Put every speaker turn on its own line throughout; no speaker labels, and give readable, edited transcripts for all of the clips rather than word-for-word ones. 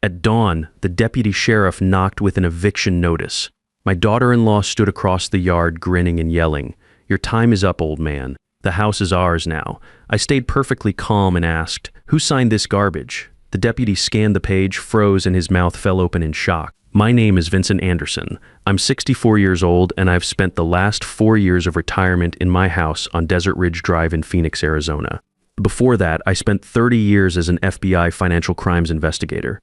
At dawn, the deputy sheriff knocked with an eviction notice. My daughter-in-law stood across the yard grinning and yelling, "Your time is up, old man. The house is ours now." I stayed perfectly calm and asked, "Who signed this garbage?" The deputy scanned the page, froze, and his mouth fell open in shock. "My name is Vincent Anderson. I'm 64 years old, and I've spent the last 4 years of retirement in my house on Desert Ridge Drive in Phoenix, Arizona. Before that, I spent 30 years as an FBI financial crimes investigator."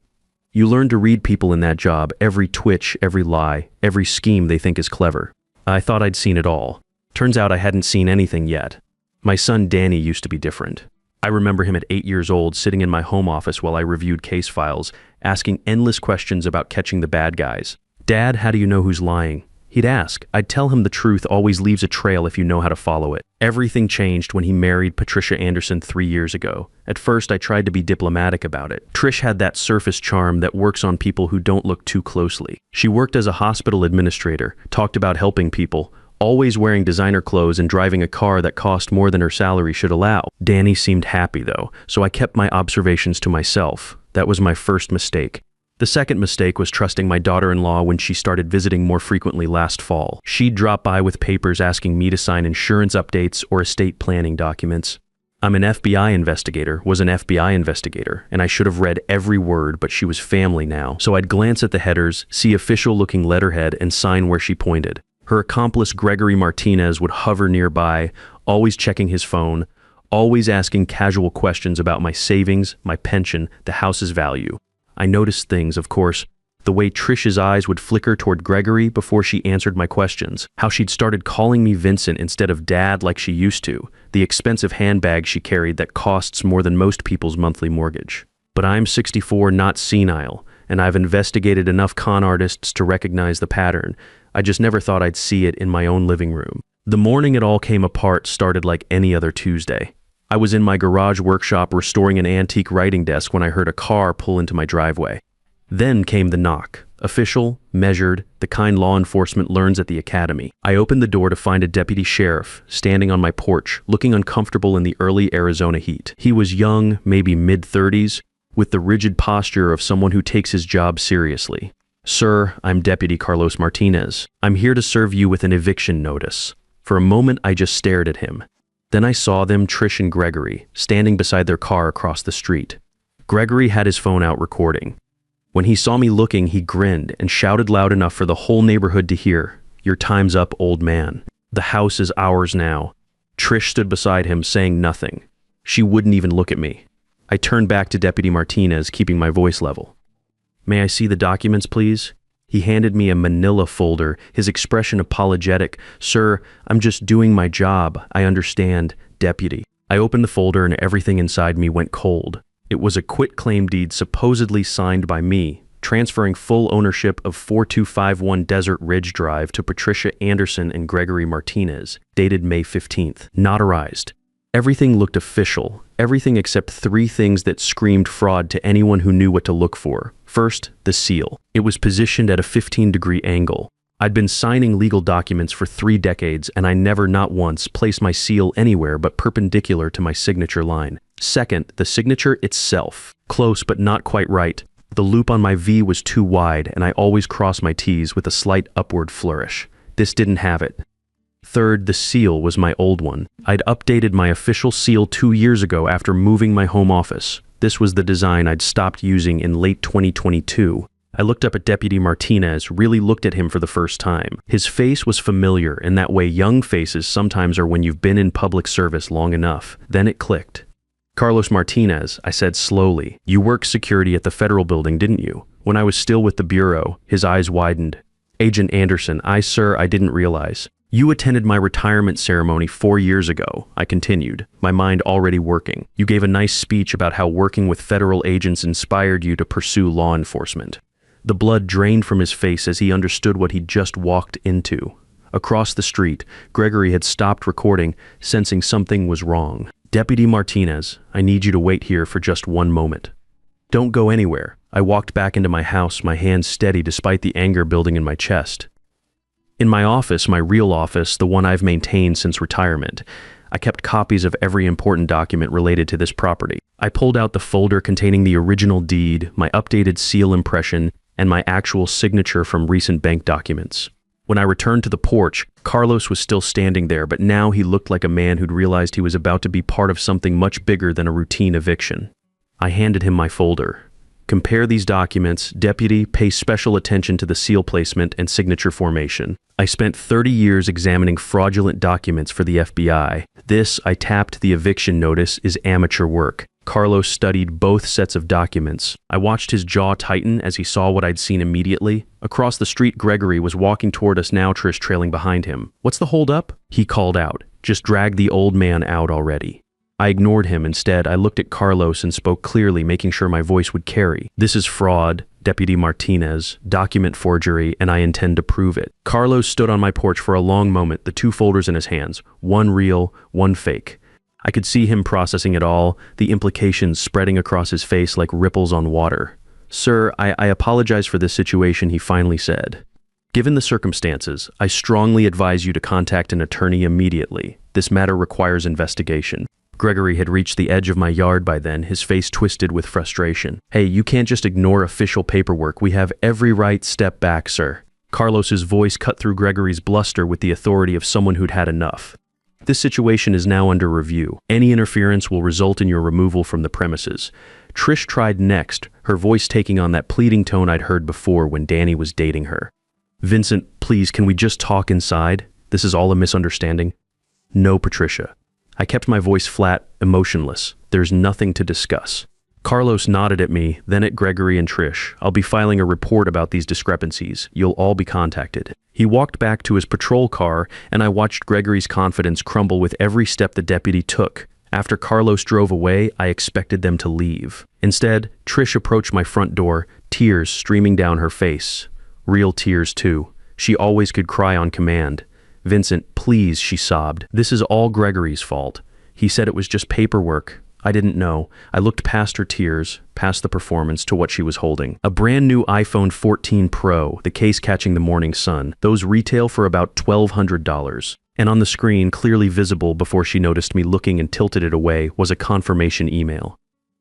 You learn to read people in that job, every twitch, every lie, every scheme they think is clever. I thought I'd seen it all. Turns out I hadn't seen anything yet. My son Danny used to be different. I remember him at 8 years old sitting in my home office while I reviewed case files, asking endless questions about catching the bad guys. "Dad, how do you know who's lying?" He'd ask. I'd tell him the truth always leaves a trail if you know how to follow it. Everything changed when he married Patricia Anderson 3 years ago. At first, I tried to be diplomatic about it. Trish had that surface charm that works on people who don't look too closely. She worked as a hospital administrator, talked about helping people, always wearing designer clothes and driving a car that cost more than her salary should allow. Danny seemed happy, though, so I kept my observations to myself. That was my first mistake. The second mistake was trusting my daughter-in-law when she started visiting more frequently last fall. She'd drop by with papers asking me to sign insurance updates or estate planning documents. I'm an FBI investigator, was an FBI investigator, and I should have read every word, but she was family now, so I'd glance at the headers, see official-looking letterhead, and sign where she pointed. Her accomplice Gregory Martinez would hover nearby, always checking his phone, always asking casual questions about my savings, my pension, the house's value. I noticed things, of course, the way Trish's eyes would flicker toward Gregory before she answered my questions, how she'd started calling me Vincent instead of Dad like she used to, the expensive handbag she carried that costs more than most people's monthly mortgage. But I'm 64, not senile, and I've investigated enough con artists to recognize the pattern. I just never thought I'd see it in my own living room. The morning it all came apart started like any other Tuesday. I was in my garage workshop restoring an antique writing desk when I heard a car pull into my driveway. Then came the knock. Official, measured, the kind law enforcement learns at the academy. I opened the door to find a deputy sheriff standing on my porch, looking uncomfortable in the early Arizona heat. He was young, maybe mid-30s, with the rigid posture of someone who takes his job seriously. "Sir, I'm Deputy Carlos Martinez. I'm here to serve you with an eviction notice." For a moment, I just stared at him. Then I saw them, Trish and Gregory, standing beside their car across the street. Gregory had his phone out recording. When he saw me looking, he grinned and shouted loud enough for the whole neighborhood to hear, "Your time's up, old man. The house is ours now." Trish stood beside him, saying nothing. She wouldn't even look at me. I turned back to Deputy Martinez, keeping my voice level. "May I see the documents, please?" He handed me a manila folder, his expression apologetic. "Sir, I'm just doing my job. I understand, Deputy." I opened the folder and everything inside me went cold. It was a quitclaim deed supposedly signed by me, transferring full ownership of 4251 Desert Ridge Drive to Patricia Anderson and Gregory Martinez, dated May 15th, notarized. Everything looked official, everything except 3 things that screamed fraud to anyone who knew what to look for. First, the seal. It was positioned at a 15-degree angle. I'd been signing legal documents for 3 decades, and I never, not once, placed my seal anywhere but perpendicular to my signature line. Second, the signature itself. Close but not quite right. The loop on my V was too wide, and I always crossed my T's with a slight upward flourish. This didn't have it. Third, the seal was my old one. I'd updated my official seal 2 years ago after moving my home office. This was the design I'd stopped using in late 2022. I looked up at Deputy Martinez, really looked at him for the first time. His face was familiar in that way young faces sometimes are when you've been in public service long enough. Then it clicked. "Carlos Martinez," I said slowly. "You worked security at the federal building, didn't you?" When I was still with the Bureau, his eyes widened. "Agent Anderson, sir, I didn't realize." "You attended my retirement ceremony 4 years ago," I continued, my mind already working. "You gave a nice speech about how working with federal agents inspired you to pursue law enforcement." The blood drained from his face as he understood what he'd just walked into. Across the street, Gregory had stopped recording, sensing something was wrong. "Deputy Martinez, I need you to wait here for just 1 moment." "Don't go anywhere." I walked back into my house, my hands steady despite the anger building in my chest. In my office, my real office, the one I've maintained since retirement, I kept copies of every important document related to this property. I pulled out the folder containing the original deed, my updated seal impression, and my actual signature from recent bank documents. When I returned to the porch, Carlos was still standing there, but now he looked like a man who'd realized he was about to be part of something much bigger than a routine eviction. I handed him my folder. Compare these documents. Deputy, pay special attention to the seal placement and signature formation. I spent 30 years examining fraudulent documents for the FBI. This, I tapped the eviction notice, is amateur work. Carlos studied both sets of documents. I watched his jaw tighten as he saw what I'd seen immediately. Across the street, Gregory was walking toward us now, Trish trailing behind him. "What's the holdup?" He called out. "Just drag the old man out already." I ignored him. Instead, I looked at Carlos and spoke clearly, making sure my voice would carry. "This is fraud, Deputy Martinez, document forgery, and I intend to prove it." Carlos stood on my porch for a long moment, the two folders in his hands, one real, one fake. I could see him processing it all, the implications spreading across his face like ripples on water. "Sir, I apologize for this situation," he finally said. "Given the circumstances, I strongly advise you to contact an attorney immediately. This matter requires investigation." Gregory had reached the edge of my yard by then, his face twisted with frustration. "Hey, you can't just ignore official paperwork. We have every right. Step back, sir." Carlos's voice cut through Gregory's bluster with the authority of someone who'd had enough. "This situation is now under review. Any interference will result in your removal from the premises." Trish tried next, her voice taking on that pleading tone I'd heard before when Danny was dating her. "Vincent, please, can we just talk inside? This is all a misunderstanding." "No, Patricia." I kept my voice flat, emotionless. "There's nothing to discuss." Carlos nodded at me, then at Gregory and Trish. "I'll be filing a report about these discrepancies. You'll all be contacted." He walked back to his patrol car, and I watched Gregory's confidence crumble with every step the deputy took. After Carlos drove away, I expected them to leave. Instead, Trish approached my front door, tears streaming down her face. Real tears, too. She always could cry on command. "Vincent, please," she sobbed. "This is all Gregory's fault. He said it was just paperwork. I didn't know." I looked past her tears, past the performance, to what she was holding. A brand new iPhone 14 Pro, the case catching the morning sun. Those retail for about $1,200. And on the screen, clearly visible before she noticed me looking and tilted it away, was a confirmation email.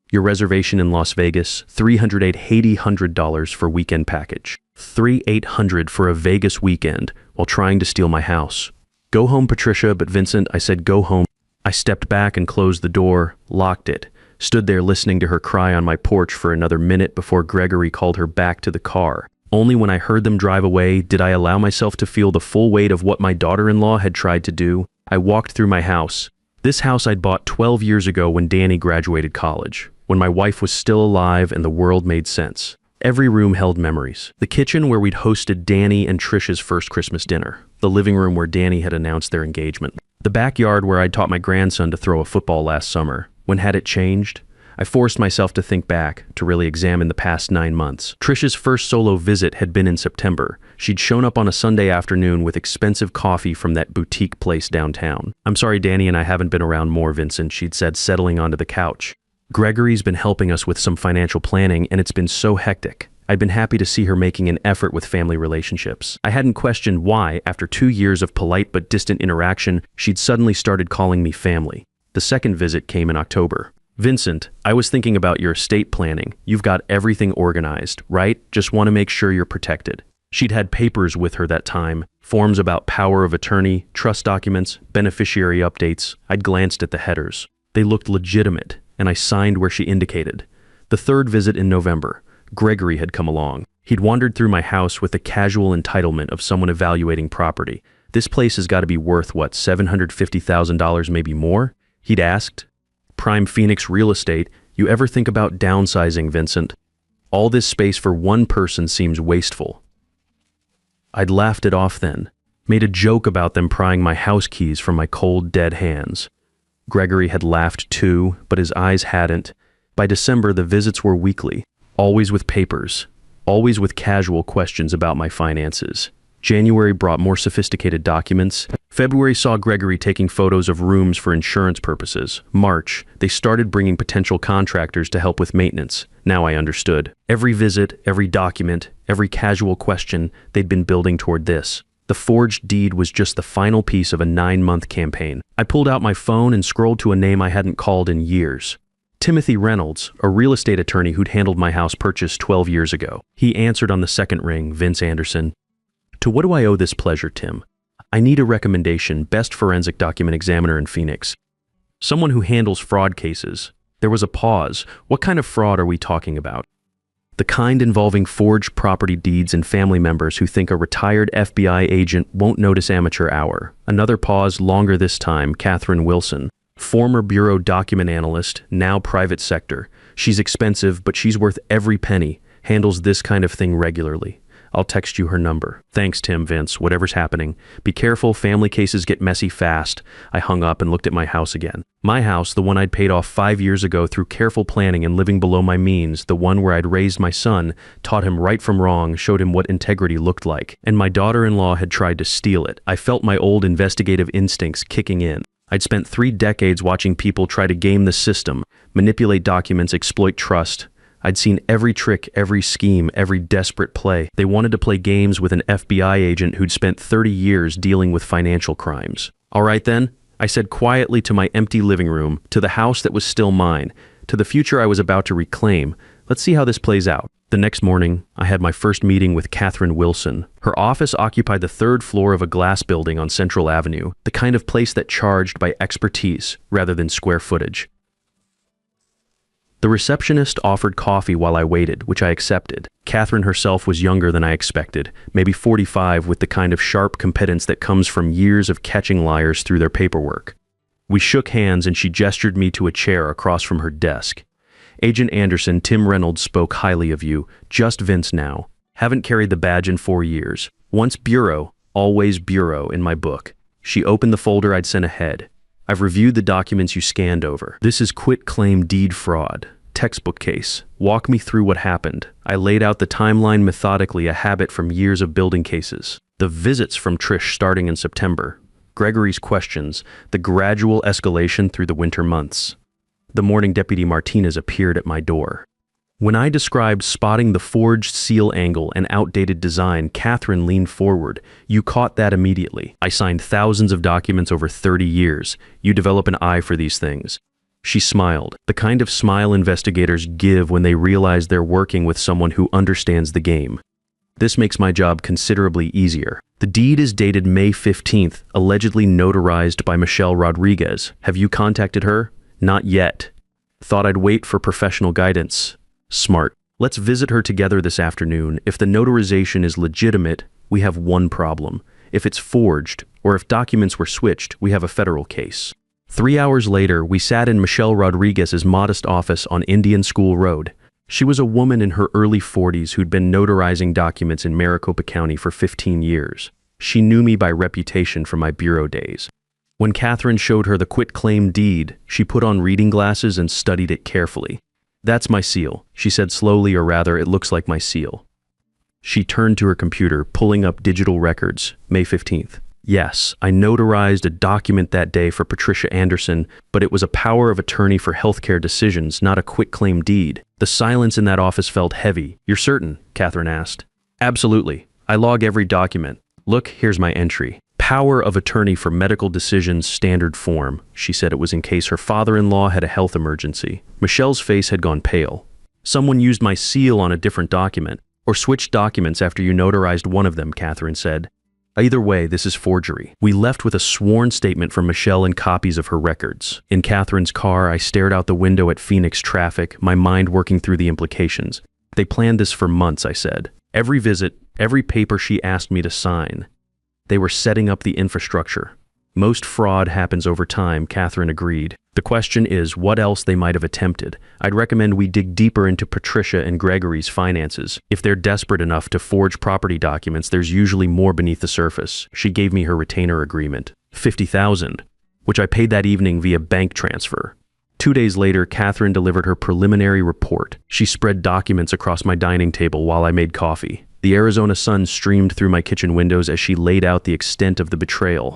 "Your reservation in Las Vegas, $380 for weekend package. $3,800 for a Vegas weekend while trying to steal my house. Go home, Patricia." "But Vincent," I said, "go home." I stepped back and closed the door, locked it, stood there listening to her cry on my porch for another minute before Gregory called her back to the car. Only when I heard them drive away did I allow myself to feel the full weight of what my daughter-in-law had tried to do. I walked through my house. This house I'd bought 12 years ago when Danny graduated college, when my wife was still alive and the world made sense. Every room held memories. The kitchen where we'd hosted Danny and Trish's first Christmas dinner. The living room where Danny had announced their engagement. The backyard where I'd taught my grandson to throw a football last summer. When had it changed? I forced myself to think back, to really examine the past 9 months. Trish's first solo visit had been in September. She'd shown up on a Sunday afternoon with expensive coffee from that boutique place downtown. "I'm sorry Danny and I haven't been around more, Vincent," she'd said, settling onto the couch. "Gregory's been helping us with some financial planning, and it's been so hectic. I'd been happy to see her making an effort with family relationships. I hadn't questioned why, after 2 years of polite but distant interaction, she'd suddenly started calling me family. The second visit came in October. "Vincent, I was thinking about your estate planning. You've got everything organized, right? Just want to make sure you're protected." She'd had papers with her that time, forms about power of attorney, trust documents, beneficiary updates. I'd glanced at the headers. They looked legitimate, and I signed where she indicated. The third visit in November. Gregory had come along. He'd wandered through my house with the casual entitlement of someone evaluating property. "This place has got to be worth, what, $750,000, maybe more?" he'd asked. "Prime Phoenix real estate. You ever think about downsizing, Vincent? All this space for one person seems wasteful." I'd laughed it off then, made a joke about them prying my house keys from my cold, dead hands. Gregory had laughed too, but his eyes hadn't. By December, the visits were weekly. Always with papers, always with casual questions about my finances. January brought more sophisticated documents. February saw Gregory taking photos of rooms for insurance purposes. March, they started bringing potential contractors to help with maintenance. Now I understood. Every visit, every document, every casual question, they'd been building toward this. The forged deed was just the final piece of a 9-month campaign. I pulled out my phone and scrolled to a name I hadn't called in years. Timothy Reynolds, a real estate attorney who'd handled my house purchase 12 years ago. He answered on the second ring, Vince Anderson. To what do I owe this pleasure, Tim? I need a recommendation, best forensic document examiner in Phoenix. Someone who handles fraud cases. There was a pause. What kind of fraud are we talking about? The kind involving forged property deeds and family members who think a retired FBI agent won't notice amateur hour. Another pause, longer this time, Catherine Wilson. Former bureau document analyst, now private sector. She's expensive, but she's worth every penny. Handles this kind of thing regularly. I'll text you her number. Thanks, Tim, Vince, whatever's happening. Be careful, family cases get messy fast. I hung up and looked at my house again. My house, the one I'd paid off 5 years ago through careful planning and living below my means, the one where I'd raised my son, taught him right from wrong, showed him what integrity looked like. And my daughter-in-law had tried to steal it. I felt my old investigative instincts kicking in. I'd spent 3 decades watching people try to game the system, manipulate documents, exploit trust. I'd seen every trick, every scheme, every desperate play. They wanted to play games with an FBI agent who'd spent 30 years dealing with financial crimes. All right then, I said quietly to my empty living room, to the house that was still mine, to the future I was about to reclaim. Let's see how this plays out. The next morning, I had my first meeting with Catherine Wilson. Her office occupied the 3rd floor of a glass building on Central Avenue, the kind of place that charged by expertise rather than square footage. The receptionist offered coffee while I waited, which I accepted. Catherine herself was younger than I expected, maybe 45, with the kind of sharp competence that comes from years of catching liars through their paperwork. We shook hands and she gestured me to a chair across from her desk. Agent Anderson, Tim Reynolds spoke highly of you. Just Vince now. Haven't carried the badge in 4 years. Once bureau, always bureau in my book. She opened the folder I'd sent ahead. I've reviewed the documents you scanned over. This is quitclaim deed fraud. Textbook case. Walk me through what happened. I laid out the timeline methodically, a habit from years of building cases. The visits from Trish starting in September. Gregory's questions. The gradual escalation through the winter months. The morning Deputy Martinez appeared at my door. When I described spotting the forged seal angle and outdated design, Catherine leaned forward. You caught that immediately. I signed thousands of documents over 30 years. You develop an eye for these things. She smiled, the kind of smile investigators give when they realize they're working with someone who understands the game. This makes my job considerably easier. The deed is dated May 15th, allegedly notarized by Michelle Rodriguez. Have you contacted her? Not yet. Thought I'd wait for professional guidance. Smart. Let's visit her together this afternoon. If the notarization is legitimate, we have one problem. If it's forged, or if documents were switched, we have a federal case. 3 hours later, we sat in Michelle Rodriguez's modest office on Indian School Road. She was a woman in her early 40s who'd been notarizing documents in Maricopa County for 15 years. She knew me by reputation from my bureau days. When Catherine showed her the quitclaim deed, she put on reading glasses and studied it carefully. That's my seal, she said slowly, or rather, it looks like my seal. She turned to her computer, pulling up digital records, May 15th. Yes, I notarized a document that day for Patricia Anderson, but it was a power of attorney for healthcare decisions, not a quitclaim deed. The silence in that office felt heavy. You're certain? Catherine asked. Absolutely. I log every document. Look, here's my entry. Power of attorney for medical decisions, standard form. She said it was in case her father-in-law had a health emergency. Michelle's face had gone pale. Someone used my seal on a different document, or switched documents after you notarized one of them, Catherine said. Either way, this is forgery. We left with a sworn statement from Michelle and copies of her records. In Catherine's car, I stared out the window at Phoenix traffic, my mind working through the implications. They planned this for months, I said. Every visit, every paper she asked me to sign. They were setting up the infrastructure. Most fraud happens over time, Catherine agreed. The question is what else they might have attempted. I'd recommend we dig deeper into Patricia and Gregory's finances. If they're desperate enough to forge property documents, there's usually more beneath the surface. She gave me her retainer agreement. $50,000, which I paid that evening via bank transfer. 2 days later, Catherine delivered her preliminary report. She spread documents across my dining table while I made coffee. The Arizona sun streamed through my kitchen windows as she laid out the extent of the betrayal.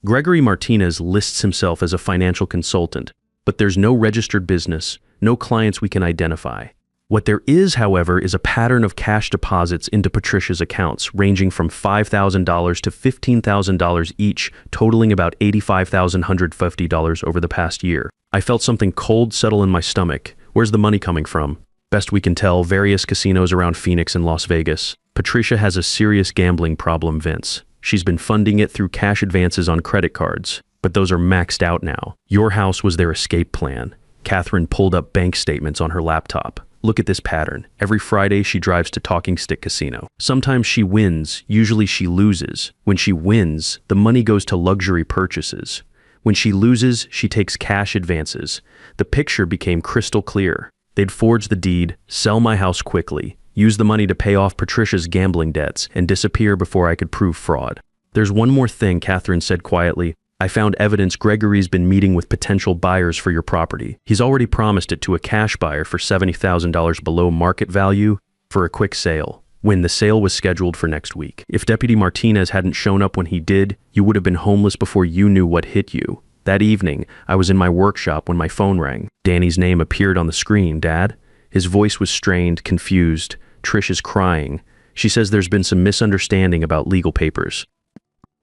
Gregory Martinez lists himself as a financial consultant, but there's no registered business, no clients we can identify. What there is, however, is a pattern of cash deposits into Patricia's accounts, ranging from $5,000 to $15,000 each, totaling about $85,150 over the past year. I felt something cold settle in my stomach. Where's the money coming from? Best we can tell, various casinos around Phoenix and Las Vegas. Patricia has a serious gambling problem, Vince. She's been funding it through cash advances on credit cards, but those are maxed out now. Your house was their escape plan. Catherine pulled up bank statements on her laptop. Look at this pattern. Every Friday, she drives to Talking Stick Casino. Sometimes she wins, usually she loses. When she wins, the money goes to luxury purchases. When she loses, she takes cash advances. The picture became crystal clear. They'd forge the deed, sell my house quickly, use the money to pay off Patricia's gambling debts, and disappear before I could prove fraud. There's one more thing, Catherine said quietly. I found evidence Gregory's been meeting with potential buyers for your property. He's already promised it to a cash buyer for $70,000 below market value for a quick sale, when the sale was scheduled for next week. If Deputy Martinez hadn't shown up when he did, you would have been homeless before you knew what hit you. That evening, I was in my workshop when my phone rang. Danny's name appeared on the screen. Dad? His voice was strained, confused. Trish is crying. She says there's been some misunderstanding about legal papers.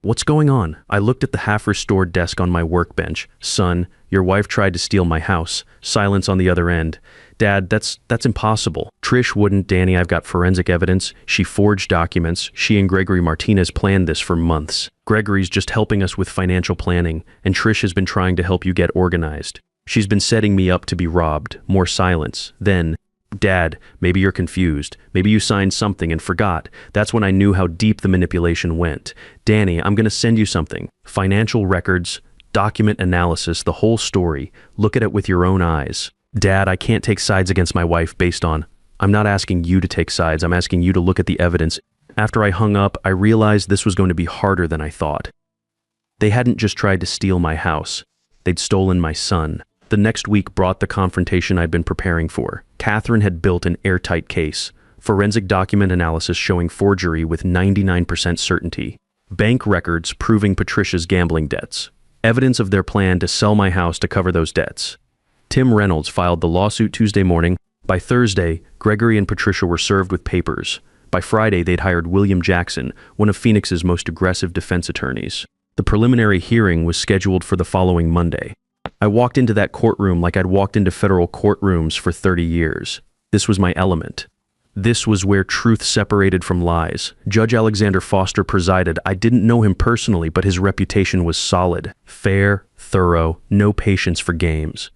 What's going on? I looked at the half-restored desk on my workbench. Son, your wife tried to steal my house. Silence on the other end. Dad, that's impossible. Trish wouldn't, Danny. I've got forensic evidence. She forged documents. She and Gregory Martinez planned this for months. Gregory's just helping us with financial planning, and Trish has been trying to help you get organized. She's been setting me up to be robbed. More silence. Then, Dad, maybe you're confused. Maybe you signed something and forgot. That's when I knew how deep the manipulation went. Danny, I'm going to send you something. Financial records, document analysis, the whole story. Look at it with your own eyes. Dad, I can't take sides against my wife based on... I'm not asking you to take sides. I'm asking you to look at the evidence. After I hung up, I realized this was going to be harder than I thought. They hadn't just tried to steal my house. They'd stolen my son. The next week brought the confrontation I'd been preparing for. Catherine had built an airtight case. Forensic document analysis showing forgery with 99% certainty. Bank records proving Patricia's gambling debts. Evidence of their plan to sell my house to cover those debts. Tim Reynolds filed the lawsuit Tuesday morning. By Thursday, Gregory and Patricia were served with papers. By Friday, they'd hired William Jackson, one of Phoenix's most aggressive defense attorneys. The preliminary hearing was scheduled for the following Monday. I walked into that courtroom like I'd walked into federal courtrooms for 30 years. This was my element. This was where truth separated from lies. Judge Alexander Foster presided. I didn't know him personally, but his reputation was solid. Fair, thorough, no patience for games.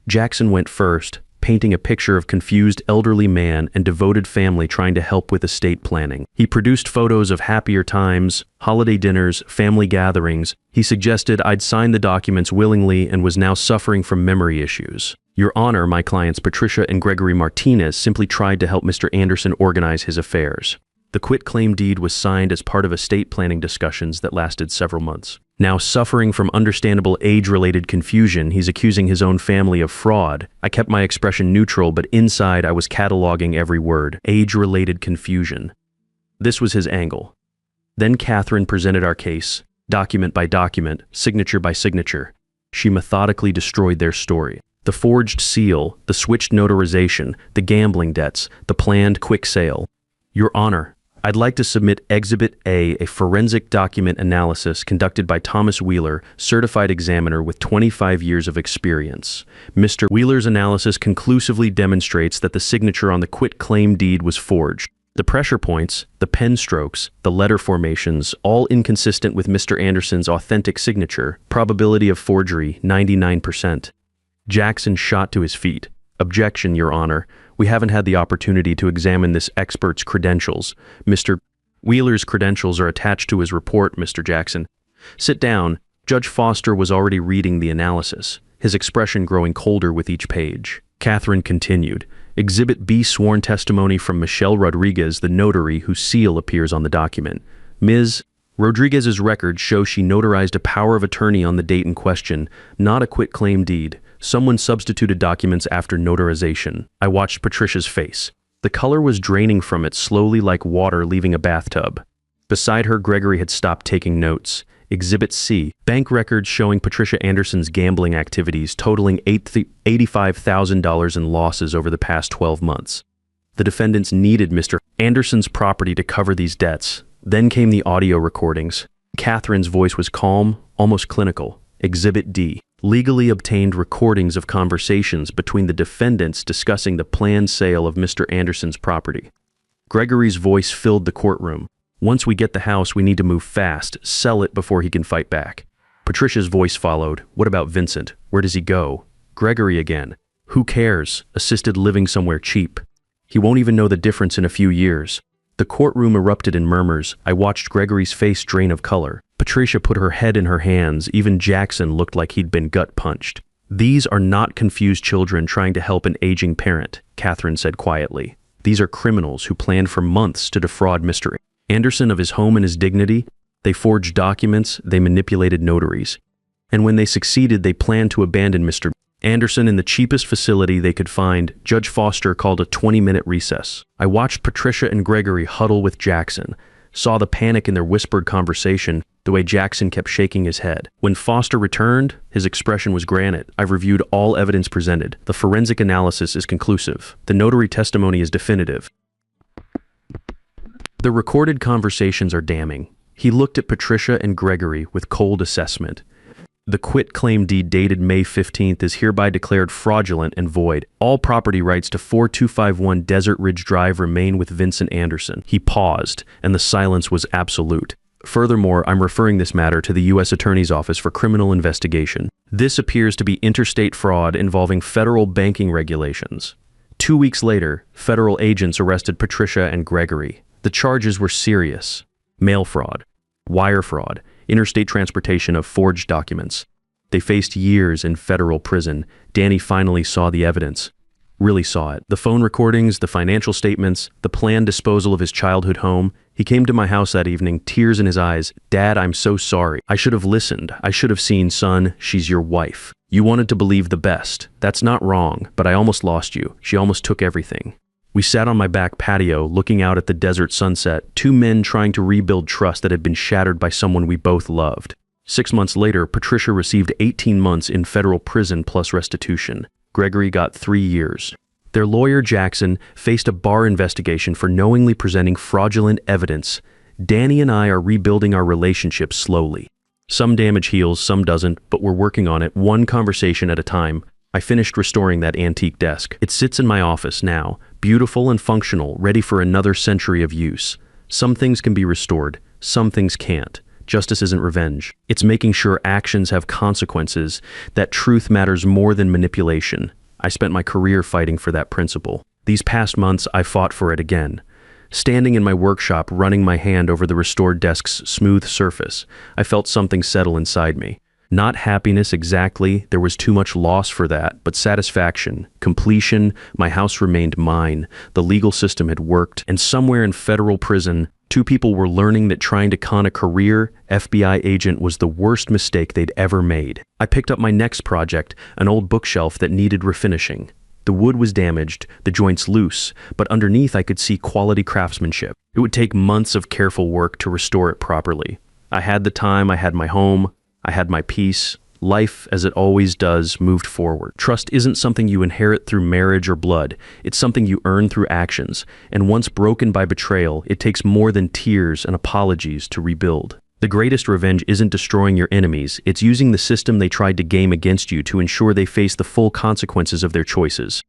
Jackson went first, painting a picture of confused elderly man and devoted family trying to help with estate planning. He produced photos of happier times, holiday dinners, family gatherings. He suggested I'd sign the documents willingly and was now suffering from memory issues. Your Honor, my clients Patricia and Gregory Martinez simply tried to help Mr. Anderson organize his affairs. The quitclaim deed was signed as part of estate planning discussions that lasted several months. Now suffering from understandable age-related confusion, he's accusing his own family of fraud. I kept my expression neutral, but inside I was cataloging every word. Age-related confusion. This was his angle. Then Catherine presented our case, document by document, signature by signature. She methodically destroyed their story. The forged seal, the switched notarization, the gambling debts, the planned quick sale. Your Honor, I'd like to submit Exhibit A forensic document analysis conducted by Thomas Wheeler, certified examiner with 25 years of experience. Mr. Wheeler's analysis conclusively demonstrates that the signature on the quitclaim deed was forged. The pressure points, the pen strokes, the letter formations, all inconsistent with Mr. Anderson's authentic signature. Probability of forgery, 99%. Jackson shot to his feet. Objection, Your Honor. We haven't had the opportunity to examine this expert's credentials. Mr. Wheeler's credentials are attached to his report, Mr. Jackson. Sit down. Judge Foster was already reading the analysis, his expression growing colder with each page. Catherine continued. Exhibit B sworn testimony from Michelle Rodriguez, the notary whose seal appears on the document. Ms. Rodriguez's records show she notarized a power of attorney on the date in question, not a quitclaim deed. Someone substituted documents after notarization. I watched Patricia's face. The color was draining from it slowly like water leaving a bathtub. Beside her, Gregory had stopped taking notes. Exhibit C, bank records showing Patricia Anderson's gambling activities totaling $85,000 in losses over the past 12 months. The defendants needed Mr. Anderson's property to cover these debts. Then came the audio recordings. Catherine's voice was calm, almost clinical. Exhibit D. Legally obtained recordings of conversations between the defendants discussing the planned sale of Mr. Anderson's property. Gregory's voice filled the courtroom. Once we get the house, we need to move fast, sell it before he can fight back. Patricia's voice followed. What about Vincent? Where does he go? Gregory again. Who cares? Assisted living somewhere cheap. He won't even know the difference in a few years. The courtroom erupted in murmurs. I watched Gregory's face drain of color. Patricia put her head in her hands. Even Jackson looked like he'd been gut-punched. These are not confused children trying to help an aging parent, Catherine said quietly. These are criminals who planned for months to defraud Mr. Anderson of his home and his dignity. They forged documents, they manipulated notaries. And when they succeeded, they planned to abandon Mr. Anderson in the cheapest facility they could find. Judge Foster called a 20-minute recess. I watched Patricia and Gregory huddle with Jackson, saw the panic in their whispered conversation, the way Jackson kept shaking his head. When Foster returned, his expression was granite. I've reviewed all evidence presented. The forensic analysis is conclusive. The notary testimony is definitive. The recorded conversations are damning. He looked at Patricia and Gregory with cold assessment. The quit-claim deed dated May 15th is hereby declared fraudulent and void. All property rights to 4251 Desert Ridge Drive remain with Vincent Anderson. He paused, and the silence was absolute. Furthermore, I'm referring this matter to the U.S. Attorney's Office for criminal investigation. This appears to be interstate fraud involving federal banking regulations. 2 weeks later, federal agents arrested Patricia and Gregory. The charges were serious: mail fraud, wire fraud, interstate transportation of forged documents. They faced years in federal prison. Danny finally saw the evidence. Really saw it. The phone recordings, the financial statements, the planned disposal of his childhood home. He came to my house that evening, tears in his eyes. Dad, I'm so sorry. I should have listened. I should have seen, son, she's your wife. You wanted to believe the best. That's not wrong, but I almost lost you. She almost took everything. We sat on my back patio, looking out at the desert sunset, two men trying to rebuild trust that had been shattered by someone we both loved. 6 months later, Patricia received 18 months in federal prison plus restitution. Gregory got 3 years. Their lawyer, Jackson, faced a bar investigation for knowingly presenting fraudulent evidence. Danny and I are rebuilding our relationship slowly. Some damage heals, some doesn't, but we're working on it, one conversation at a time. I finished restoring that antique desk. It sits in my office now, beautiful and functional, ready for another century of use. Some things can be restored, some things can't. Justice isn't revenge. It's making sure actions have consequences, that truth matters more than manipulation. I spent my career fighting for that principle. These past months, I fought for it again. Standing in my workshop, running my hand over the restored desk's smooth surface, I felt something settle inside me. Not happiness exactly, there was too much loss for that, but satisfaction, completion. My house remained mine, the legal system had worked, and somewhere in federal prison, two people were learning that trying to con a career FBI agent was the worst mistake they'd ever made. I picked up my next project, an old bookshelf that needed refinishing. The wood was damaged, the joints loose, but underneath I could see quality craftsmanship. It would take months of careful work to restore it properly. I had the time, I had my home, I had my peace. Life, as it always does, moved forward. Trust isn't something you inherit through marriage or blood. It's something you earn through actions. And once broken by betrayal, it takes more than tears and apologies to rebuild. The greatest revenge isn't destroying your enemies. It's using the system they tried to game against you to ensure they face the full consequences of their choices.